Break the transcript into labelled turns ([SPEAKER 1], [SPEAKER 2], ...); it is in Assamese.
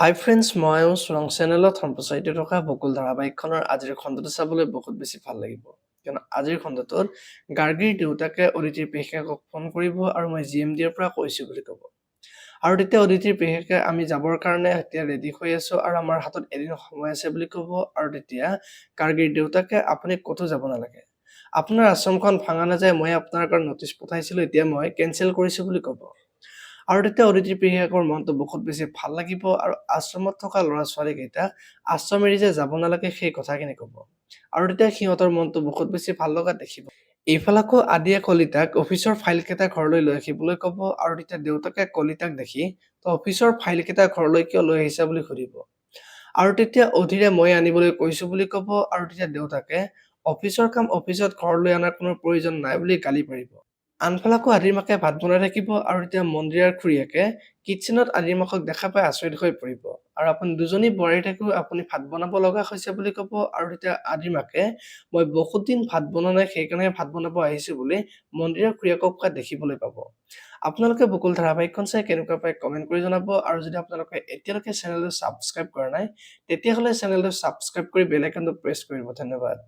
[SPEAKER 1] হাই ফ্ৰেণ্ডছ, মই চোৰাং চেনেলত সম্প্ৰচাৰিত থকা বকুল ধাৰাবাহিকখনৰ আজিৰ খণ্ডটো চাবলৈ বহুত বেছি ভাল লাগিব। কিয়নো আজিৰ খণ্ডটোত গাৰ্গীৰ দেউতাকে অদিতিৰ পেহীয়েকক ফোন কৰিব আৰু মই GMDৰ পৰা কৈছোঁ বুলি ক'ব। আৰু তেতিয়া অদিতিৰ পেহীয়েকে আমি যাবৰ কাৰণে এতিয়া ৰেডি হৈ আছোঁ আৰু আমাৰ হাতত এদিন সময় আছে বুলি ক'ব। আৰু তেতিয়া গাৰ্গীৰ দেউতাকে আপুনি ক'তো যাব নালাগে, আপোনাৰ আশ্ৰমখন ভাঙা নাযায়, মই আপোনাৰ কাৰণে নটিচ পঠাইছিলোঁ, এতিয়া মই কেঞ্চেল কৰিছোঁ বুলি ক'ব। আৰু তেতিয়া অদিতিৰ পেহীয়েকৰ মনটো বহুত বেছি ভাল লাগিব আৰু আশ্ৰমত থকা ল'ৰা ছোৱালীকেইটাক আশ্ৰম এৰি যে যাব নালাগে সেই কথাখিনি ক'ব। আৰু তেতিয়া সিহঁতৰ মনটো বহুত বেছি ভাল লগা দেখিব। এইফালে আকৌ আদিয়ে কলিতাক অফিচৰ ফাইলকেইটা ঘৰলৈ লৈ আহিবলৈ ক'ব আৰু তেতিয়া দেউতাকে কলিতাক দেখি তই অফিচৰ ফাইলকেইটা ঘৰলৈ কিয় লৈ আহিছা বুলি সুধিব। আৰু তেতিয়া অধীৰে মই আনিবলৈ কৈছোঁ বুলি ক'ব আৰু তেতিয়া দেউতাকে অফিচৰ কাম অফিচত ঘৰলৈ অনাৰ কোনো প্ৰয়োজন নাই বুলি গালি পাৰিব। আনফালে আকৌ আদিৰ মাকে ভাত বনাই থাকিব আৰু তেতিয়া মন্দিৰাৰ খুৰীয়েকে কিটচেনত আদিৰ মাকক দেখা পাই আচৰিত হৈ পৰিব আৰু আপুনি দুজনী বোৱাৰী থাকিও আপুনি ভাত বনাব লগা হৈছে বুলি ক'ব। আৰু তেতিয়া আদিৰ মাকে মই বহুত দিন ভাত বনোৱা নাই, সেইকাৰণে ভাত বনাব আহিছোঁ বুলি মন্দিৰাৰ খুৰীয়েকক কোৱা দেখিবলৈ পাব। আপোনালোকে বকুল ধাৰাবাহিকখন চাই কেনেকুৱা পায় কমেণ্ট কৰি জনাব। আৰু যদি আপোনালোকে এতিয়ালৈকে চেনেলটো ছাবস্ক্ৰাইব কৰা নাই তেতিয়াহ'লে চেনেলটো ছাবস্ক্ৰাইব কৰি বেল আইকনটো প্ৰেছ কৰিব। ধন্যবাদ।